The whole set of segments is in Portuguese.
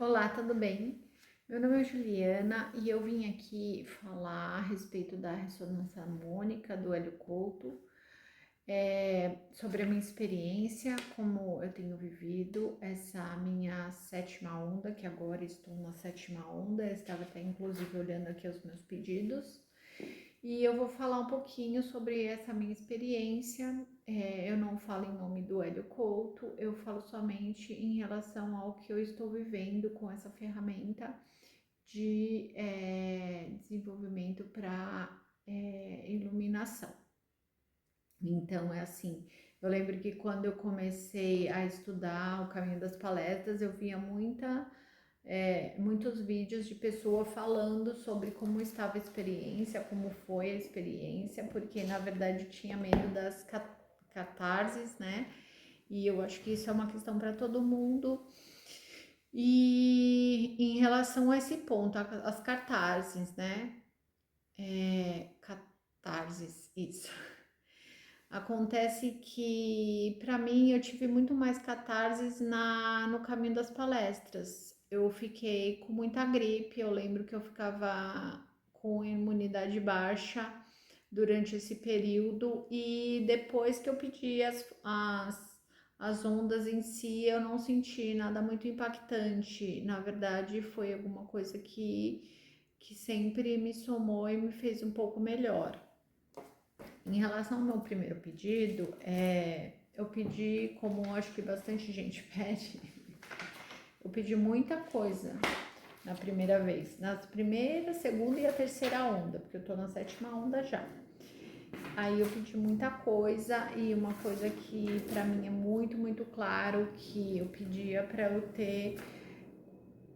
Olá, tudo bem? Meu nome é Juliana e eu vim aqui falar a respeito da ressonância harmônica do Hélio Couto, sobre a minha experiência, como eu tenho vivido essa minha sétima onda, que agora estou na sétima onda, eu estava até inclusive olhando aqui os meus pedidos. E eu vou falar um pouquinho sobre essa minha experiência. Eu não falo em nome do Hélio Couto, eu falo somente em relação ao que eu estou vivendo com essa ferramenta de desenvolvimento para iluminação. Então, é assim, eu lembro que quando eu comecei a estudar o caminho das palestras, eu via muitos vídeos de pessoa falando sobre como estava a experiência, como foi a experiência, porque na verdade tinha medo das catarses, né? E eu acho que isso é uma questão para todo mundo. E em relação a esse ponto, as catarses, né? Catarses, isso. Acontece que, para mim, eu tive muito mais catarses no caminho das palestras. Eu fiquei com muita gripe, eu lembro que eu ficava com imunidade baixa durante esse período e depois que eu pedi as ondas em si, eu não senti nada muito impactante. Na verdade, foi alguma coisa que sempre me somou e me fez um pouco melhor. Em relação ao meu primeiro pedido, eu pedi, como acho que bastante gente pede, eu pedi muita coisa na primeira vez, nas primeira, segunda e a terceira onda, porque eu tô na sétima onda já. Aí eu pedi muita coisa e uma coisa que pra mim é muito, muito claro que eu pedia pra eu ter.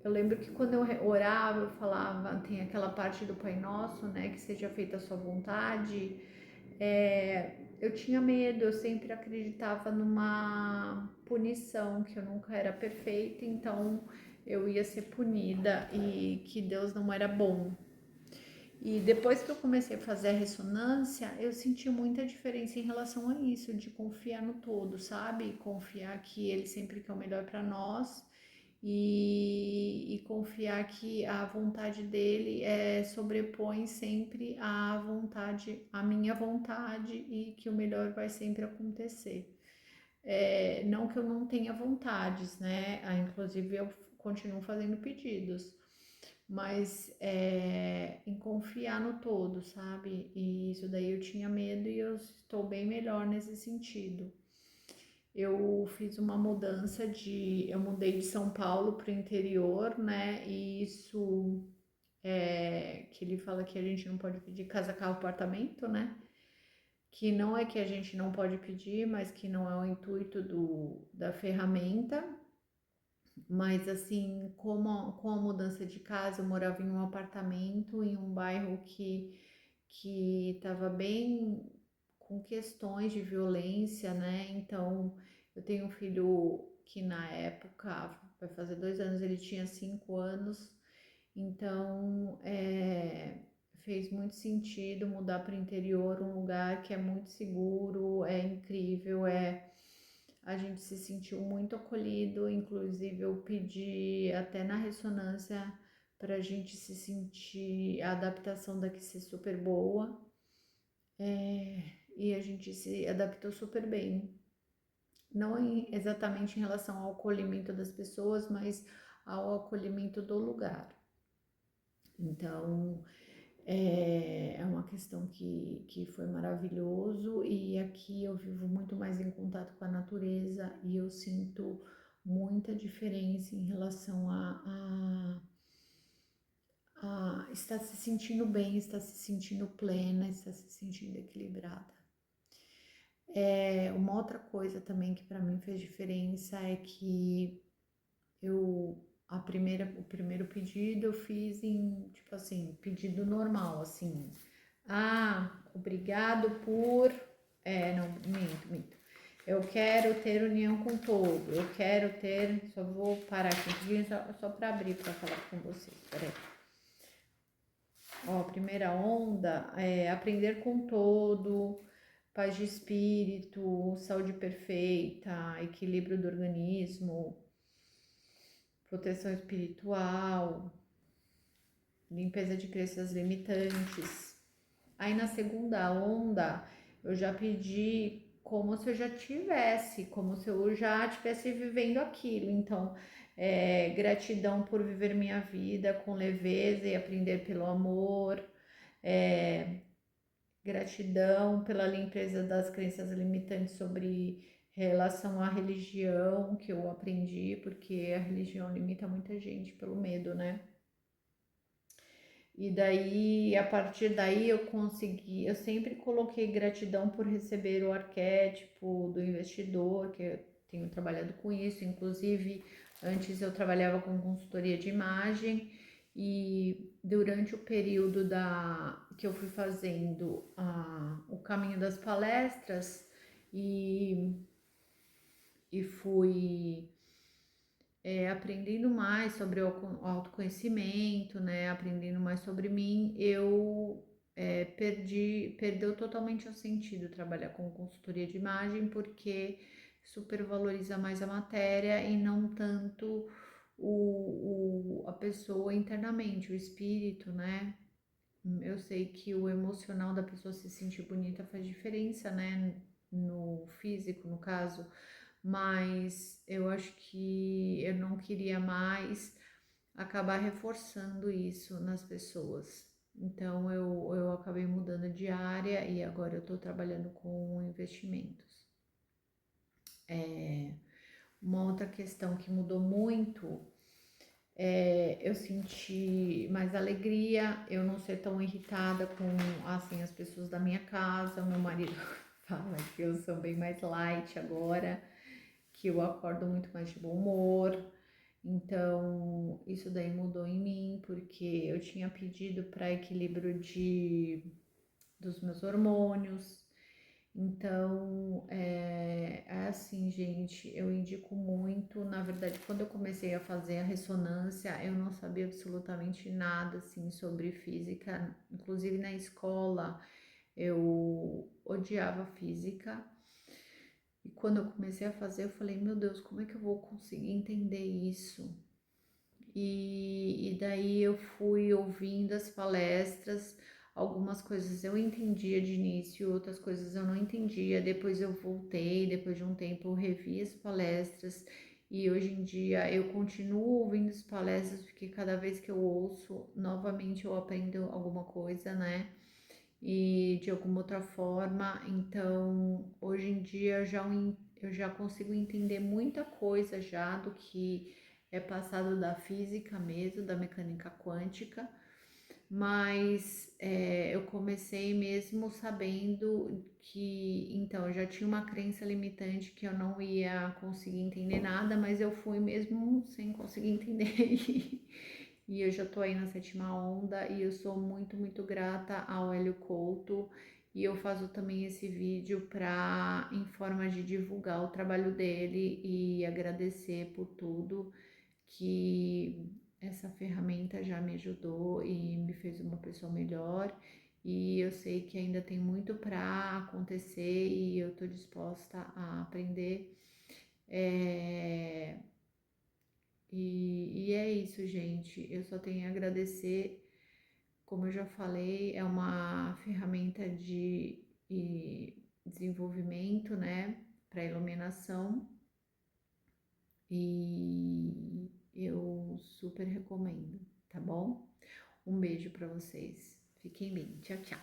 Eu lembro que quando eu orava, eu falava, tem aquela parte do Pai Nosso, né, que seja feita a sua vontade. Eu tinha medo, eu sempre acreditava numa punição, que eu nunca era perfeita, então eu ia ser punida e que Deus não era bom. E depois que eu comecei a fazer a ressonância, eu senti muita diferença em relação a isso, de confiar no todo, sabe? Confiar que Ele sempre quer o melhor para nós e confiar que a vontade dele sobrepõe sempre a minha vontade e que o melhor vai sempre acontecer. Não que eu não tenha vontades, né? Inclusive eu continuo fazendo pedidos, mas em confiar no todo, sabe? E isso daí eu tinha medo e eu estou bem melhor nesse sentido. Eu fiz uma mudança eu mudei de São Paulo para o interior, né? E isso que ele fala que a gente não pode pedir casa, carro, apartamento, né? Que não é que a gente não pode pedir, mas que não é o intuito da ferramenta. Mas assim, com a mudança de casa, eu morava em um apartamento, em um bairro que estava bem com questões de violência, né? Então, eu tenho um filho que na época, vai fazer 2 anos, ele tinha 5 anos, então fez muito sentido mudar para o interior, um lugar que é muito seguro, é incrível, a gente se sentiu muito acolhido, inclusive eu pedi até na ressonância para a gente se sentir, a adaptação daqui ser super boa, e a gente se adaptou super bem. Não exatamente em relação ao acolhimento das pessoas, mas ao acolhimento do lugar. Então, é uma questão que foi maravilhoso e aqui eu vivo muito mais em contato com a natureza e eu sinto muita diferença em relação a estar se sentindo bem, estar se sentindo plena, estar se sentindo equilibrada. Uma outra coisa também que para mim fez diferença é que o primeiro pedido eu fiz em, tipo assim, pedido normal, assim. Obrigado por. Não, minto. Eu quero ter união com todo. Eu quero ter. Só vou parar aqui um pouquinho só para abrir para falar com vocês. Peraí. Ó, primeira onda é aprender com todo, paz de espírito, saúde perfeita, equilíbrio do organismo, proteção espiritual, limpeza de crenças limitantes. Aí na segunda onda, eu já pedi como se eu já tivesse, como se eu já estivesse vivendo aquilo. Então, gratidão por viver minha vida com leveza e aprender pelo amor. É, gratidão pela limpeza das crenças limitantes sobre relação à religião que eu aprendi, porque a religião limita muita gente pelo medo, né? E daí, a partir daí, eu consegui. Eu sempre coloquei gratidão por receber o arquétipo do investidor, que eu tenho trabalhado com isso. Inclusive, antes eu trabalhava com consultoria de imagem, e durante o período que eu fui fazendo o caminho das palestras e, e fui aprendendo mais sobre o autoconhecimento, né? Aprendendo mais sobre mim, eu perdeu totalmente o sentido trabalhar com consultoria de imagem, porque supervaloriza mais a matéria e não tanto a pessoa internamente, o espírito, né? Eu sei que o emocional da pessoa se sentir bonita faz diferença, né? No físico, no caso, mas eu acho que eu não queria mais acabar reforçando isso nas pessoas. Então eu acabei mudando de área e agora eu estou trabalhando com investimentos. Uma outra questão que mudou muito eu senti mais alegria, eu não ser tão irritada com assim as pessoas da minha casa. O meu marido fala que eu sou bem mais light agora, que eu acordo muito mais de bom humor. Então, isso daí mudou em mim, porque eu tinha pedido para equilíbrio dos meus hormônios. Então, é assim, gente, eu indico muito. Na verdade, quando eu comecei a fazer a ressonância, eu não sabia absolutamente nada, assim, sobre física. Inclusive, na escola, eu odiava física. E quando eu comecei a fazer, eu falei, meu Deus, como é que eu vou conseguir entender isso? E daí eu fui ouvindo as palestras, algumas coisas eu entendia de início, outras coisas eu não entendia. Depois eu voltei, depois de um tempo eu revi as palestras, e hoje em dia eu continuo ouvindo as palestras, porque cada vez que eu ouço, novamente eu aprendo alguma coisa, né? E de alguma outra forma. Então, hoje em dia eu já consigo entender muita coisa já do que é passado da física mesmo, da mecânica quântica, mas eu comecei mesmo sabendo que, então, eu já tinha uma crença limitante que eu não ia conseguir entender nada, mas eu fui mesmo sem conseguir entender. E eu já tô aí na sétima onda e eu sou muito, muito grata ao Hélio Couto. E eu faço também esse vídeo em forma de divulgar o trabalho dele e agradecer por tudo que essa ferramenta já me ajudou e me fez uma pessoa melhor. E eu sei que ainda tem muito para acontecer e eu tô disposta a aprender. É, e é isso, gente. Eu só tenho a agradecer. Como eu já falei, é uma ferramenta desenvolvimento, né, para iluminação, e eu super recomendo, tá bom? Um beijo para vocês. Fiquem bem. Tchau, tchau.